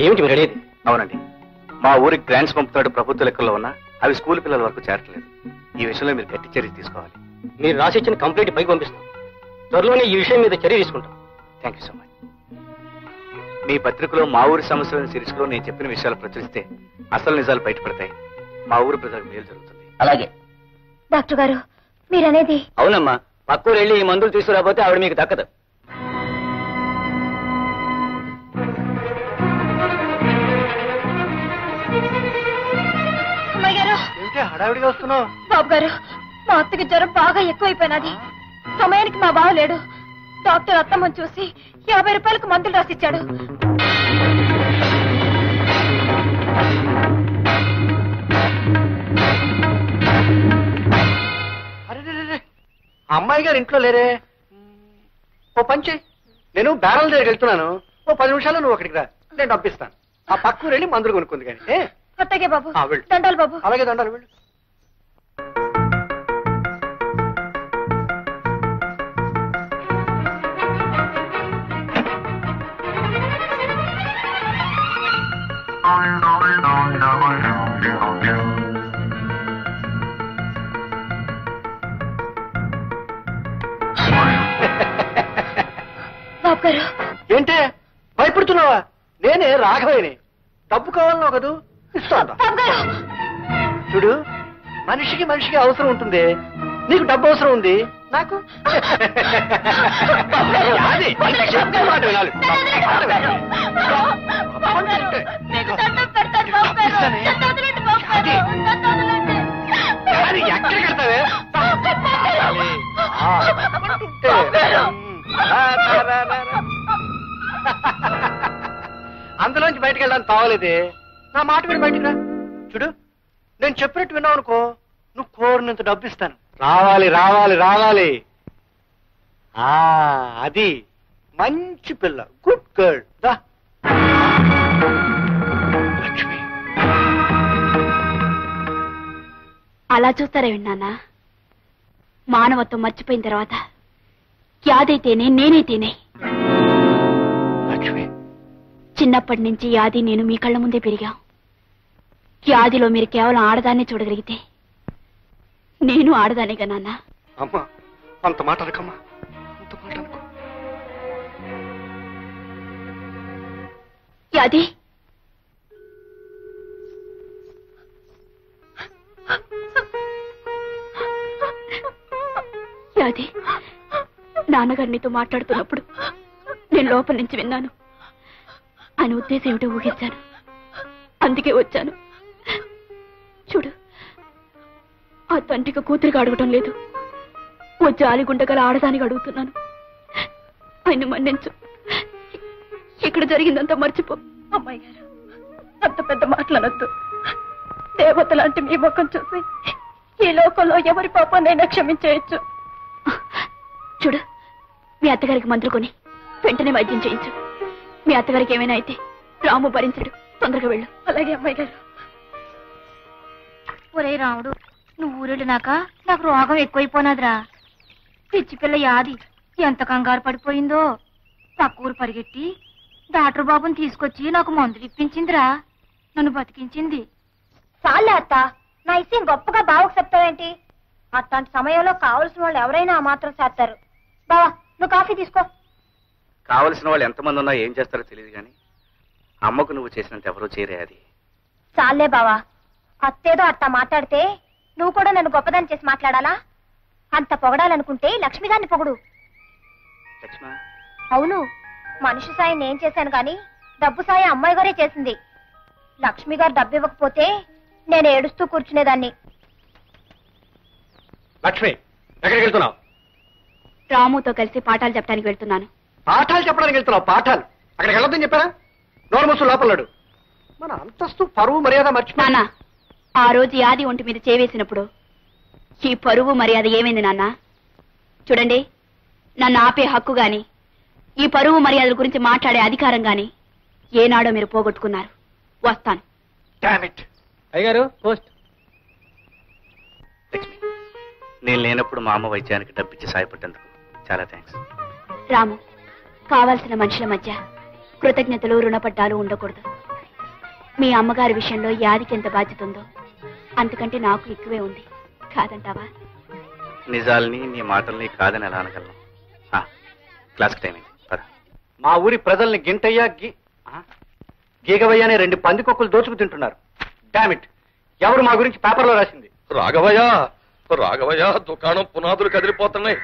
ఏమిటి మీరు అనేది? అవునండి, మా ఊరికి గ్రాంట్స్ పంపుతాడు ప్రభుత్వ లెక్కల్లో ఉన్నా అవి స్కూల్ పిల్లల వరకు చేరట్లేదు. ఈ విషయంలో మీరు గట్టి చర్య తీసుకోవాలి. మీరు రాసిచ్చిన కంప్లైంట్ పైకి పంపిస్తాం. త్వరలోనే ఈ విషయం మీద చర్య తీసుకుంటాం. Thank you so much. మీ పత్రికలో మా ఊరి సమస్యలను శీర్షికలో నేను చెప్పిన విషయాలు ప్రచురిస్తే అసలు నిజాలు బయటపడతాయి. మా ఊరి ప్రజలకు మేలు జరుగుతుంది. అలాగే డాక్టర్ గారు, మీరనేది? అవునమ్మా, పక్కూరు వెళ్ళి ఈ మందులు తీసుకురాబోతే ఆవిడ మీకు దక్కదు. హడావిడిగా వస్తున్నావు? బాబు గారు, మా అత్తకి జ్వరం బాగా ఎక్కువైపోయినది. సమయానికి మా బావ లేడు. డాక్టర్ అత్తమ్మని చూసి 50 రూపాయలకు మందులు రాసిచ్చాడు. అమ్మాయి గారు ఇంట్లో లేరే. ఓ పంచి, నేను బేరాల దగ్గరికి వెళ్తున్నాను. ఓ 10 నిమిషాల్లో నువ్వు అక్కడికి రా, నేను డబ్బిస్తాను. ఆ పక్కకు వెళ్ళి మందులు కొనుక్కుంది కానీ. అత్తగే బాబు. వెళ్ళు. దండాలు బాబు. అలాగే దండాలు, వెళ్ళు. బాబు గారు, ఏంటే భయపడుతున్నావా? నేనే రాఘవేని. డబ్బు కావాలన్నావు కదూ, ఇస్తాను. బాబు గారు, చూడు, మనిషికి మనిషికి అవసరం ఉంటుంది. నీకు డబ్బు అవసరం ఉంది, నాకు అది. చెప్పే మాట వినాలి. అది ఎక్కడ కడతావే? అందులోంచి బయటకు వెళ్ళడానికి తావలేదే. నా మాట విని బయటికి రా. చూడు, నేను చెప్పినట్టు విన్నావు అనుకో, నువ్వు కోరినంత డబ్బు ఇస్తాను. రావాలి రావాలి రావాలి. అది మంచి పిల్ల, గుడ్ గర్ల్. దా లక్ష్మి. అలా చూస్తారా విన్నానా? మానవత్వం మర్చిపోయిన తర్వాత యాదైతేనే నేనైతేనే. లక్ష్మి, చిన్నప్పటి నుంచి యాది నేను మీ కళ్ళ ముందే పెరిగాం. యాదిలో మీరు కేవలం ఆడదాన్నే చూడగలిగితే నేను ఆడదానేగా నాన్న. అమ్మా, అంత మాట అనకమ్మా, అంత మాట అనుకో. యాది, యాది, నాన్నగారు నీతో మాట్లాడుతున్నప్పుడు నేను లోపల నుంచి విన్నాను. ఆయన ఉద్దేశం ఏమిటో ఊహించాను, అందుకే వచ్చాను. చూడు, ఆ తండ్రికి కూతురికి అడగటం లేదు, ఓ జాలిగుండగల ఆడదానికి అడుగుతున్నాను. ఆయన మన్నించు, ఇక్కడ జరిగిందంతా మర్చిపో. అమ్మాయి గారు, అంత పెద్ద మాటలనొద్దు. దేవత లాంటి మీ ముఖం చూసి ఈ లోకంలో ఎవరి పాపాన్నైనా క్షమించేయచ్చు. చూడు, మీ అత్తగారికి మందులు కొని వెంటనే వైద్యం చేయించు. మీ అత్తగారికి ఏమైనా అయితే రాము భరించడు. తొందరగా వెళ్ళు. అలాగే అమ్మాయి గారు. ఒరే రాముడు, నువ్వు ఊరెళ్ళినాక నాకు రోగం ఎక్కువైపోయినదిరా. పిచ్చి పిల్ల యాది ఎంత కంగారు పడిపోయిందో. పక్కూరు పరిగెట్టి డాక్టర్ బాబుని తీసుకొచ్చి నాకు మందులు ఇప్పించిందిరా. నన్ను బతికించింది. చాలే అత్త, నా ఇష్టం గొప్పగా బావకు చెప్తావేంటి? అట్లాంటి సమయంలో కావలసిన వాళ్ళు ఎవరైనా ఆ మాత్రం చేస్తారు. బావా, నువ్వు కాఫీ తీసుకో. కావలసిన వాళ్ళు ఎంతమంది ఉన్నా ఏం చేస్తారో తెలియదు కానీ అమ్మకు నువ్వు చేసినంత ఎవరూ చేయరే. అది చాలే బావా, అత్తేదో అట్టా మాట్లాడితే నువ్వు కూడా నన్ను గొప్పదాన్ని చేసి మాట్లాడాలా? అంత పొగడాలనుకుంటే లక్ష్మి గారిని పొగుడు. లక్ష్మ, అవును, మనిషి సాయం నేను చేశాను కానీ డబ్బు సాయం అమ్మాయి గారే చేసింది. లక్ష్మి గారు డబ్బు ఇవ్వకపోతే నేను ఏడుస్తూ కూర్చునేదాన్ని. లక్ష్మి, ఎక్కడికి వెళ్తున్నావు? రాముతో కలిసి పాఠాలు చెప్పడానికి వెళ్తున్నాను. పాఠాలు చెప్పడానికి వెళ్తున్నావు? పాఠాలు అక్కడికి వెళ్ళొద్దని చెప్పారా? నోరు మూసు లోపలడు. మన అంతస్తు పరువు మర్యాద మర్చిపోయినా. నాన్న, ఆ రోజు యాది ఒంటి మీద చేవేసినప్పుడు ఈ పరువు మర్యాద ఏమైంది నాన్న? చూడండి, నన్ను ఆపే హక్కు గాని ఈ పరువు మర్యాదల గురించి మాట్లాడే అధికారం గాని ఏనాడో మీరు పోగొట్టుకున్నారు. వస్తాను. అయ్యగారు, పోస్ట్. లక్ష్మి, నేను లేనప్పుడు మా అమ్మ వైద్యానికి డబ్బిచ్చి సాయపడ్డందుకు చాలా థ్యాంక్స్. రాము, కావాల్సిన మనుషుల మధ్య కృతజ్ఞతలు రుణపడ్డాలు ఉండకూడదు. మీ అమ్మగారి విషయంలో యాదికి ఎంత బాధ్యత ఉందో అంతకంటే నాకు ఎక్కువే ఉంది, కాదంటావా? నిజాల్ని నీ మాటల్ని కాదని ఎలా అనగలను? క్లాస్కి టైం అయింది, పద. మా ఊరి ప్రజల్ని గింటయ్యా గీగవయ్య అనే 2 పందికొక్కులు దోచుకు తింటున్నారు. డామిట్, ఎవరు మా గురించి పేపర్లో రాసింది? రాఘవయ్య దుకాణం పునాదులు కదిలిపోతున్నాయి.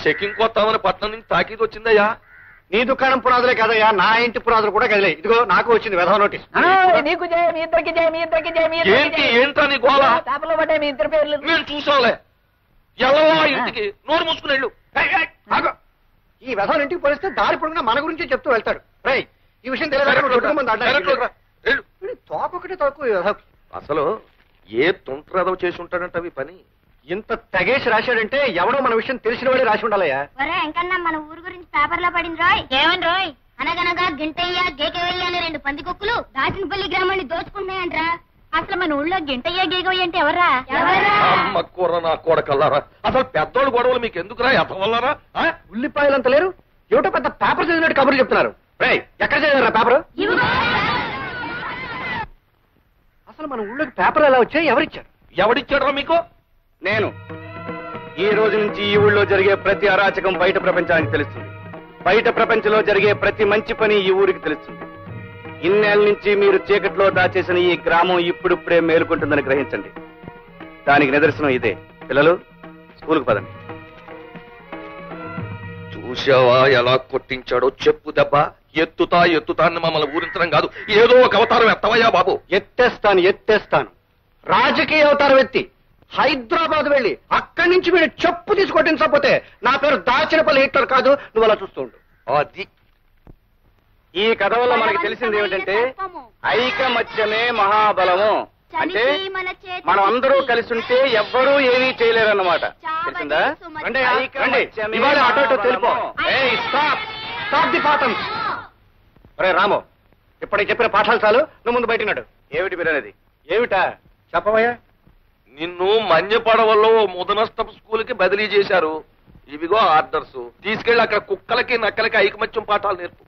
చెకింగ్ కొత్తామని పట్నం నుంచి తాకీదు వచ్చిందయ్యా. నీ దుకాణం పునాదులే కదయ్యా, నా ఇంటి పునాదులు కూడా కదిలే. ఇదిగో నాకు వచ్చింది వెధవ నోటీస్. ఏంటి ఏంటా నీ గోళ? నేను చూసాంలే. ఎలా ఇంటికి నోరు మూసుకుని వెళ్ళు. ఈ వెధవ ఇంటికి పోలిస్తే దారి పొడుగునా మన గురించి చెప్తూ వెళ్తాడు. రై, ఈ విషయం తెలియదు. తోకొకటి తక్కువ. అసలు ఏ తుంట్రదవ చేసి ఉంటాడంట పని. ఇంత తెగేసి రాశాడంటే ఎవడో మన విషయం తెలిసిన వాడే రాసి ఉండాలయ్యా. ఎంకన్నా మన ఊరు గురించి పేపర్లో పడింది రోయ్. ఏమని రోయ్? అనగనగా గింటయ్య గేకవయ్య అనే 2 పందికొక్కులు దాచినపల్లి గ్రామాన్ని దోచుకుంటున్నాయంట్రా. అసలు మన ఊళ్ళో గింటయ్య గేకవయ్య అంటే ఎవర్రా? అమ్మ కూర నా కొడకల్లారా. అసలు పెద్దోళ్ళు గొడవలు మీకు ఎందుకురా? ఎత్తవల్లారా? ఉల్లిపాయలంత లేరు, ఏమిటో పెద్ద పేపర్ చదివినట్టు కబుర్లు చెప్తున్నారు. రై, ఎక్కడ చదివారా పేపర్? అసలు మన ఊళ్ళోకి పేపర్ ఎలా వచ్చాయి? ఎవరిచ్చారు? ఎవడిచ్చాడరా మీకు? నేను. ఈ రోజు నుంచి ఈ ఊళ్ళో జరిగే ప్రతి అరాచకం బయట ప్రపంచానికి తెలుస్తుంది. బయట ప్రపంచంలో జరిగే ప్రతి మంచి పని ఈ ఊరికి తెలుస్తుంది. ఇన్నేళ్ల నుంచి మీరు చీకట్లో దాచేసిన ఈ గ్రామం ఇప్పుడిప్పుడే మేలుకుంటుందని గ్రహించండి. దానికి నిదర్శనం ఇదే. పిల్లలు, స్కూల్కి పదండి. చూసావా ఎలా కొట్టించాడో? చెప్పు దెబ్బ. ఎత్తుతా అని మమ్మల్ని ఊరించడం కాదు, ఏదో ఒక అవతారం ఎత్తవయ్యా బాబు. ఎత్తేస్తాను. రాజకీయ అవతారం ఎత్తి హైదరాబాద్ వెళ్ళి అక్కడి నుంచి మీరు చెప్పు తీసుకొట్టించకపోతే నా పేరు దాచినపల్లి హిట్లర్ కాదు. నువ్వు అలా చూస్తూ ఉండు. అది ఈ కథ వల్ల మనకి తెలిసింది ఏమిటంటే ఐకమత్యమే మహాబలము. అంటే మనం అందరూ కలిసి ఉంటే ఎవ్వరూ ఏమీ చేయలేరన్నమాట. తెలిసిందా? ఇవాళ అటో తెలుపో. స్టాప్ ది పాఠం. రే రాము, ఇప్పటికి చెప్పిన పాఠాలు చాలు, నువ్వు ముందు బయటన్నాడు. ఏమిటి మీరనేది? ఏమిటా చెప్పవయ్యా? నిన్ను మన్యపడవల్లో ముదనష్టపు స్కూల్కి బదిలీ చేశారు. ఇవిగో ఆర్డర్స్. తీసుకెళ్లి అక్కడ కుక్కలకి నక్కలకి ఐకమత్యం పాఠాలు నేర్పు.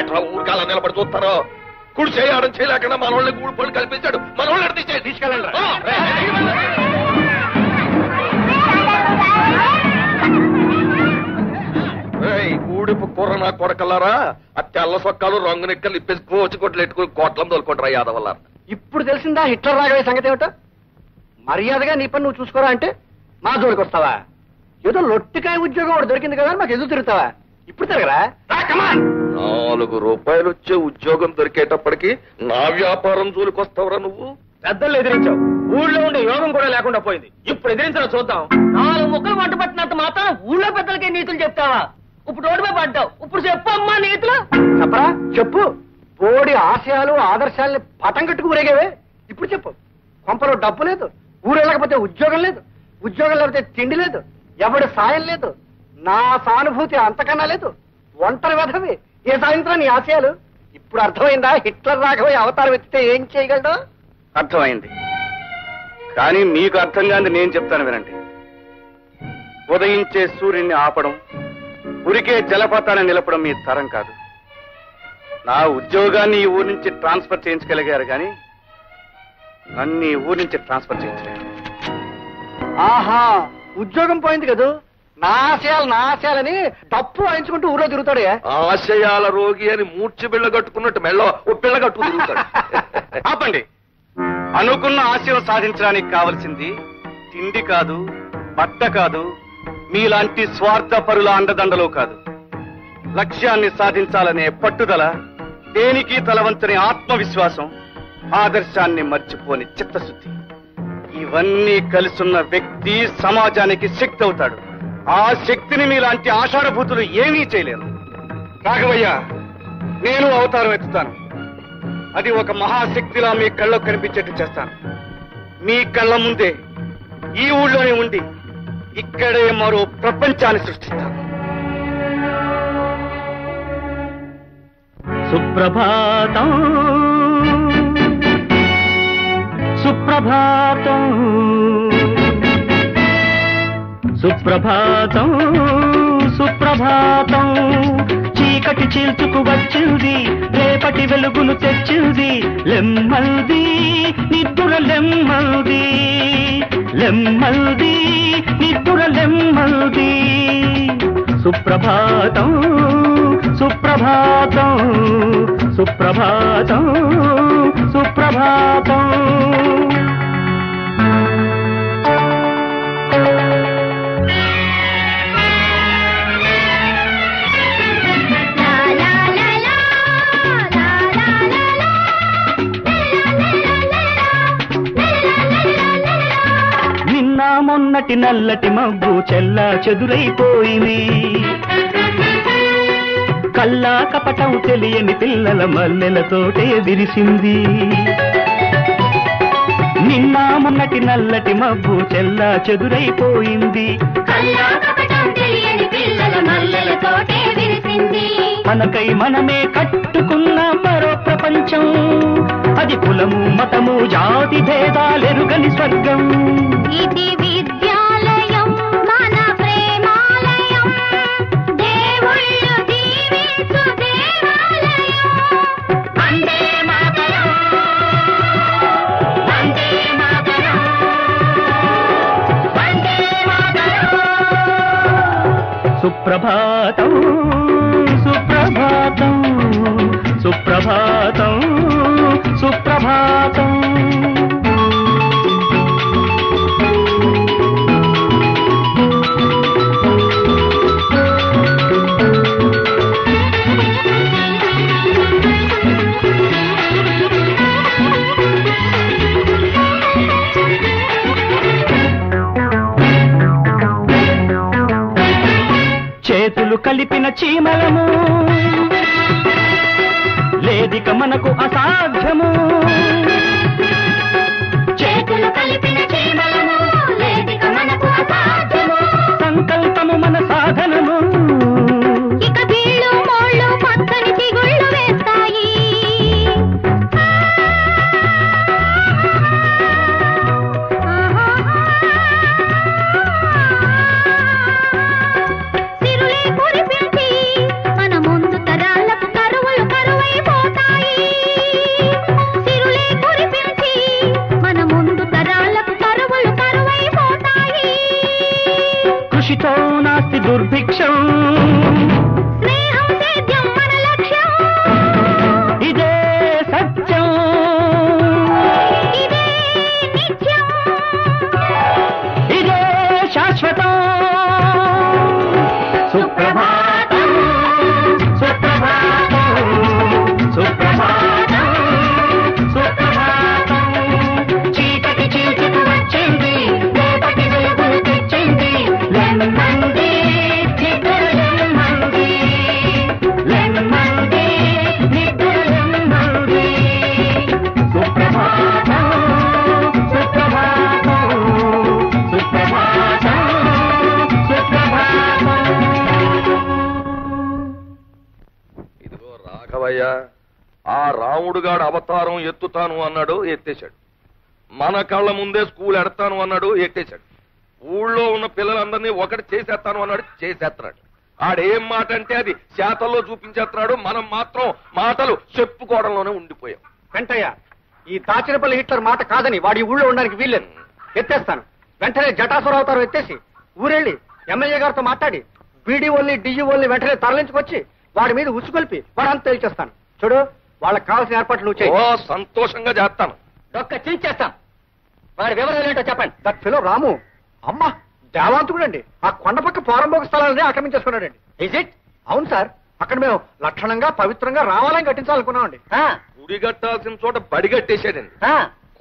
ఎట్లా ఊరికాల నిలబడి చూస్తారో? కుడి చేయడం చేయలేకుండా మన వాళ్ళని గూడు పళ్ళు కల్పించాడు. మన వాళ్ళని తీసుకెళ్ళండి. ఊడిపు కూర నా కొడకల్లారా. ఆ తెల్ల సొక్కాలు రంగు నెక్కలు ఇప్పేసి కోచికొట్లు ఎట్టుకుని కోట్లం తోలుకుంటారా యాదవల్ల. ఇప్పుడు తెలిసిందా హిట్లర్ రాగవే సంగతి ఏమిటో? మర్యాదగా నీ పని నువ్వు చూసుకోరా అంటే మా జోలికి వస్తావా? ఏదో లొట్టికాయ ఉద్యోగం ఒకటి దొరికింది కదా మాకు ఎదురు తిరుగుతావా? ఇప్పుడు తిరగరా? 4 రూపాయలు వచ్చే ఉద్యోగం దొరికేటప్పటికి నా వ్యాపారం జోలికి వస్తావురా నువ్వు? పెద్దలు ఎదిరించావు, ఊళ్ళో ఉండే యోగం కూడా లేకుండా పోయింది. ఇప్పుడు ఎదిరించడం చూద్దాం. 4 ముక్కలు వంట పట్టినంత మాత్రం ఊళ్ళో పెద్దలకే నీతులు చెప్తావా? ఇప్పుడు రోడ్డుపై పడ్డావు, ఇప్పుడు చెప్పు అమ్మా నీతులు. చెప్పరా? చెప్పు. బోడి ఆశయాలు ఆదర్శాలని పటం కట్టుకు ఊరేగేవే. ఇప్పుడు చెప్పు. కొంపలో డబ్బు లేదు, ఊరు వెళ్ళకపోతే ఉద్యోగం లేదు, ఉద్యోగం లేకపోతే తిండి లేదు, ఎవడి సాయం లేదు, నా సానుభూతి అంతకన్నా లేదు, ఒంటరి వెధవి. ఏ సాయంత్రం నీ ఆశయాలు? ఇప్పుడు అర్థమైందా హిట్లర్ రాఘవయ్య అవతారం ఎత్తితే ఏం చేయగలడు? అర్థమైంది. కానీ మీకు అర్థం కాని నేను చెప్తాను వినండి. ఉదయించే సూర్యుడిని ఆపడం, ఉరికే జలపాతాన్ని నిలపడం మీ తరం కాదు. నా ఉద్యోగాన్ని ఈ ఊరి నుంచి ట్రాన్స్ఫర్ చేయించగలిగారు కానీ నన్ను ఈ ఊరి నుంచి ట్రాన్స్ఫర్ చేయించలేరు. ఆహా, ఉద్యోగం పోయింది కదా, నా ఆశయాలని తప్పు వాయించుకుంటూ ఊరో తిరుగుతాడే. ఆశయాల రోగి అని మూర్చి బిళ్ళ కట్టుకున్నట్టు మెళ్ళ ఓ పిల్ల కట్టుకు తిరుగుతాడు. ఆపండి. అనుకున్న ఆశయం సాధించడానికి కావలసింది తిండి కాదు, బట్ట కాదు, మీలాంటి స్వార్థపరుల అండదండలు కాదు. లక్ష్యాన్ని సాధించాలనే పట్టుదల, దేనికి తలవంచని ఆత్మవిశ్వాసం, ఆదర్శాన్ని మర్చిపోని చిత్తశుద్ధి, ఇవన్నీ కలిసున్న వ్యక్తి సమాజానికి శక్తి అవుతాడు. ఆ శక్తిని మీలాంటి ఆషాఢభూతులు ఏమీ చేయలేరు. రాఘవయ్య, నేను అవతారం ఎత్తుతాను. అది ఒక మహాశక్తిలా మీ కళ్ళకు కనిపించేట్టు చేస్తాను. మీ కళ్ళ ముందే ఈ ఊళ్ళోనే ఉండి ఇక్కడే మరో ప్రపంచాన్ని సృష్టిస్తాను. సుప్రభాతం సుప్రభాతం సుప్రభాతం సుప్రభాతం చీకటి చీల్చుకు వచ్చింది రేపటి వెలుగును తెచ్చింది లెమ్మల్ది నిద్దుర లెమ్మల్ది లెమ్మల్ది నిద్దుర లెమ్మల్ది సుప్రభాతం సుప్రభాతం సుప్రభాతం సుప్రభాతం నిన్న మొన్నటి నల్లటి మబ్బు చెల్లా చెదురైపోయింది కల్లా కపటం తెలియని పిల్లల మల్లెలతోటే విరిసింది నిన్న మొన్నటి నల్లటి మబ్బు చెల్లా చెదురైపోయింది మనకై మనమే కట్టుకున్న మరో ప్రపంచం అది కులము మతము జాతి భేదాలెరుగని స్వర్గం ఇది విద్యాలయం మన ప్రేమాలయం దేవుళ్ళు దీవించు దేవాలయం వందే మాతరం వందే మాతరం వందే మాతరం సుప్రభాతం సుప్రభాతం సుప్రభాతం సుప్రభాతం చేతులు కలిపిన చీమలము లేదిక మనకు అసాధ్యము చేతులు కలిపిన చీమలము లేదిక మనకు అసాధ్యము సంకల్పము మన సాధనము ఇక వీళ్ళు మోళ్ళు పచ్చని చిగుళ్ళు వేస్తాయి కృషితో నాస్తి దుర్భిక్షం స్నేహం సేద్యం మన లక్ష్యం ఇదే సత్యం ఇదే నిత్యం ఇదే శాశ్వతం సుప్రభాతం సుప్రభాతం సుప్రభాతం సుప్రభాతం చీకటి చీల్చుకు వచ్చింది రేపటి వెలుగును తెచ్చింది లెమ్మంది నిద్ర లెమ్మంది లెమ్మంది నిద్ర లెమ్మంది సుప్రభాతం సుప్రభాతం సుప్రభాతం సుప్రభాతం ఇదిగో రాఘవయ్య ఆ రాముడుగాడు అవతారం ఎత్తుతాను అన్నాడు ఎత్తేశాడు మన కళ్ళ ముందే స్కూల్ ఎడతాను అన్నాడు ఎట్టేశాడు ఊళ్ళో ఉన్న పిల్లలందరినీ ఒకటి చేసేస్తాను అన్నాడు చేసేస్తున్నాడు ఆడేం మాట అంటే అది శాతల్లో చూపించేస్తున్నాడు మనం మాత్రం మాటలు చెప్పుకోవడంలోనే ఉండిపోయాం వెంటయ్య ఈ దాచినపల్లి హిట్లర్ మాట కాదని వాడి ఊళ్ళో ఉండడానికి వీల్లేదు ఎత్తేస్తాను వెంటనే జటాసుర అవతారం ఎత్తేసి ఊరెళ్ళి ఎమ్మెల్యే గారితో మాట్లాడి బీడీఓల్ని డిఈఓల్ని వెంటనే తరలించుకొచ్చి వాడి మీద ఉసుకొల్పి వాడంతా తేల్చేస్తాను చూడు వాళ్ళకి కావాల్సిన ఏర్పాట్లు నువ్వు చేయి ఓ సంతోషంగా చేస్తాను ఒక్క చేస్తాం వాడి వివరాలు ఏంటో చెప్పండి దట్ ఫిలో రాము అమ్మ దేవాంతుడండి ఆ కొండ పక్క పోరంబోక స్థలాలని ఆక్రమించేసుకున్నాడండి ఇజ్ ఇట్ అవును సార్ అక్కడ మేము లక్షణంగా పవిత్రంగా రావాలని కట్టించాలనుకున్నామండి గుడి కట్టాల్సిన చోట బడి కట్టేశాడండి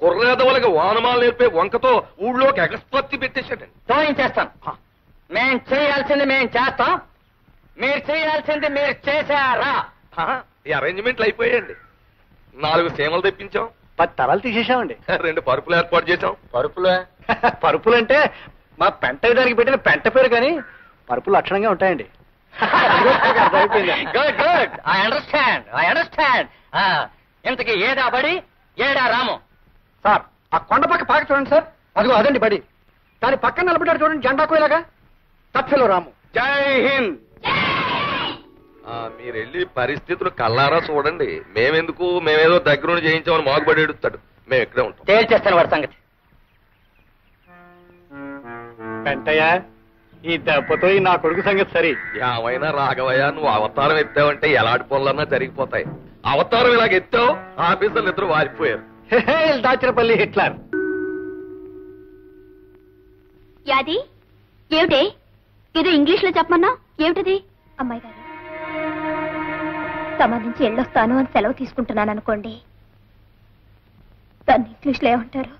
కుర్రేదవులకి వానమాలు నేర్పే వంకతో ఊళ్ళోకి ఎగస్పత్తి పెట్టేశాడండి తోయించేస్తాం మేం చేయాల్సింది మేం చేస్తాం మీరు చేయాల్సింది మీరు చేశారా ఈ అరేంజ్మెంట్లు అయిపోయాయండి 4 సీమలు తెప్పించాం 10 తరాలు తీసేసామండి 2 పరుపులు ఏర్పాటు చేశాం పరుపులు పరుపులంటే మా పెంట దానికి పెట్టిన పెంట పేరు కానీ పరుపులు లక్షణంగా ఉంటాయండి గుడ్ గుడ్ ఐ అండర్స్టాండ్ ఇంతకి ఏడా బడి ఏడా రాము? సార్ ఆ కొండ పక్క పాక చూడండి సార్, అదిగో అదండి బడి. దాని పక్కన నిలబడ్డాడు చూడండి జెండా కోయలాగా, తప్పిలో రాము. జై హింద్. మీరు వెళ్ళి పరిస్థితులు కల్లారా చూడండి. మేమేదో దగ్గరుండి చేయించామని మాగుబడి ఎడుతాడు. మేము ఇక్కడే ఉంటాం. తేల్చేస్తాను వాడి సంగతి. వెంటయ్య, ఈ దెబ్బతో నా కొడుకు సంగతి సరి. ఏమైనా రాఘవయ్య, నువ్వు అవతారం ఎత్తావంటే ఎలాంటి పనులన్నా జరిగిపోతాయి. అవతారం ఇలాగ ఎత్తావు, ఆఫీసర్లు ఇద్దరు వారిపోయారు. దాచిరపల్లి హిట్లర్. యాది ఏమిటే ఏదో ఇంగ్లీష్ లో చెప్పమన్నా? ఏమిటది? అమ్మాయి గారు, సంబంధించి వెళ్ళొస్తాను అని సెలవు తీసుకుంటున్నాను అనుకోండి, దాన్ని ఇంగ్లీష్లో ఏమంటారు?